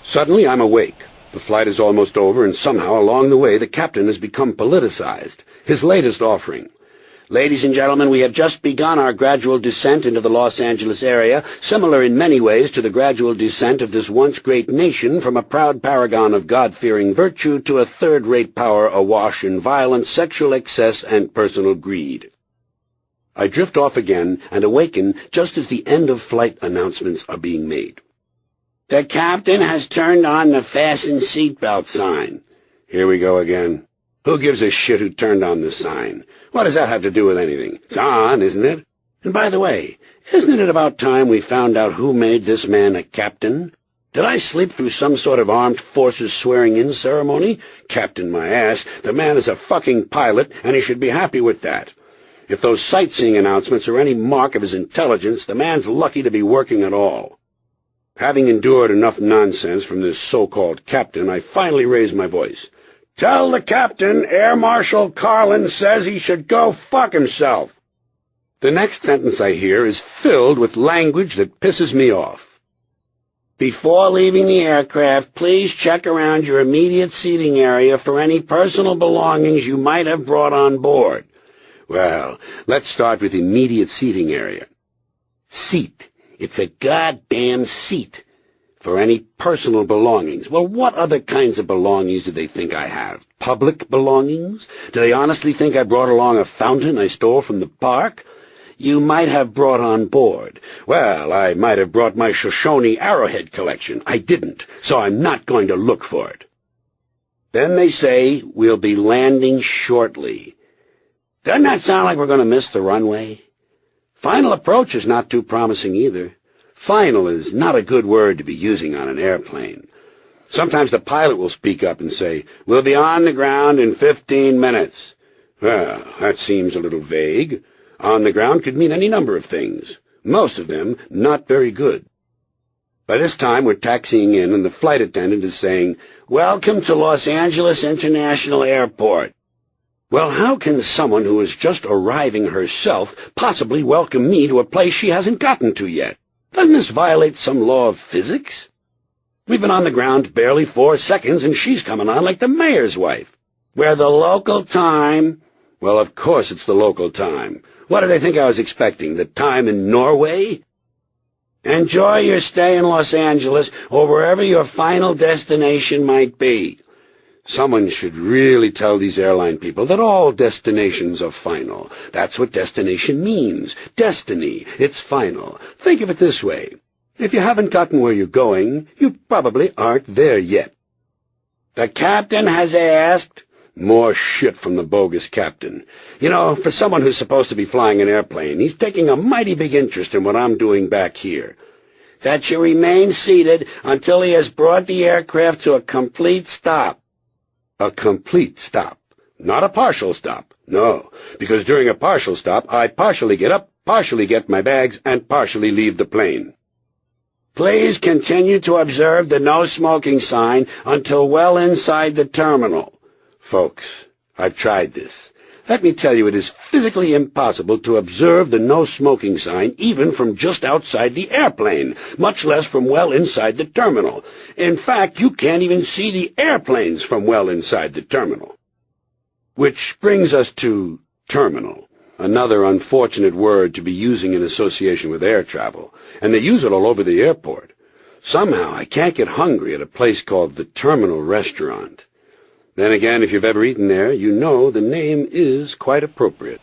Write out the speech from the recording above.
Suddenly I'm awake. The flight is almost over, and somehow along the way the captain has become politicized. His latest offering: "Ladies and gentlemen, we have just begun our gradual descent into the Los Angeles area, similar in many ways to the gradual descent of this once great nation from a proud paragon of God-fearing virtue to a third-rate power awash in violence, sexual excess, and personal greed." I drift off again and awaken just as the end-of-flight announcements are being made. "The captain has turned on the fasten seatbelt sign." Here we go again. Who gives a shit who turned on the sign? What does that have to do with anything? It's on, isn't it? And by the way, isn't it about time we found out who made this man a captain? Did I sleep through some sort of armed forces swearing-in ceremony? Captain my ass, the man is a fucking pilot, and he should be happy with that. If those sightseeing announcements are any mark of his intelligence, the man's lucky to be working at all. Having endured enough nonsense from this so-called captain, I finally raise my voice. "Tell the captain Air Marshal Carlin says he should go fuck himself." The next sentence I hear is filled with language that pisses me off. "Before leaving the aircraft, please check around your immediate seating area for any personal belongings you might have brought on board." Well, let's start with immediate seating area. Seat. It's a goddamn seat. For any personal belongings. Well, what other kinds of belongings do they think I have? Public belongings? Do they honestly think I brought along a fountain I stole from the park? You might have brought on board. Well, I might have brought my Shoshone arrowhead collection. I didn't, so I'm not going to look for it. Then they say we'll be landing shortly. Doesn't that sound like we're going to miss the runway? Final approach is not too promising either. Final is not a good word to be using on an airplane. Sometimes the pilot will speak up and say, "We'll be on the ground in 15 minutes. Well, that seems a little vague. On the ground could mean any number of things, most of them not very good. By this time we're taxiing in, and the flight attendant is saying, "Welcome to Los Angeles International Airport." Well, how can someone who is just arriving herself possibly welcome me to a place she hasn't gotten to yet? Doesn't this violate some law of physics? We've been on the ground barely 4 seconds, and she's coming on like the mayor's wife. "We're the local time." Well, of course it's the local time. What did they think I was expecting, the time in Norway? "Enjoy your stay in Los Angeles, or wherever your final destination might be." Someone should really tell these airline people that all destinations are final. That's what destination means. Destiny. It's final. Think of it this way. If you haven't gotten where you're going, you probably aren't there yet. "The captain has asked." More shit from the bogus captain. You know, for someone who's supposed to be flying an airplane, he's taking a mighty big interest in what I'm doing back here. "That you remain seated until he has brought the aircraft to a complete stop." A complete stop. Not a partial stop. No, because during a partial stop, I partially get up, partially get my bags, and partially leave the plane. "Please continue to observe the no smoking sign until well inside the terminal." Folks, I've tried this. Let me tell you, it is physically impossible to observe the no smoking sign even from just outside the airplane, much less from well inside the terminal. In fact, you can't even see the airplanes from well inside the terminal. Which brings us to terminal, another unfortunate word to be using in association with air travel, and they use it all over the airport. Somehow I can't get hungry at a place called the Terminal Restaurant. Then again, if you've ever eaten there, you know the name is quite appropriate.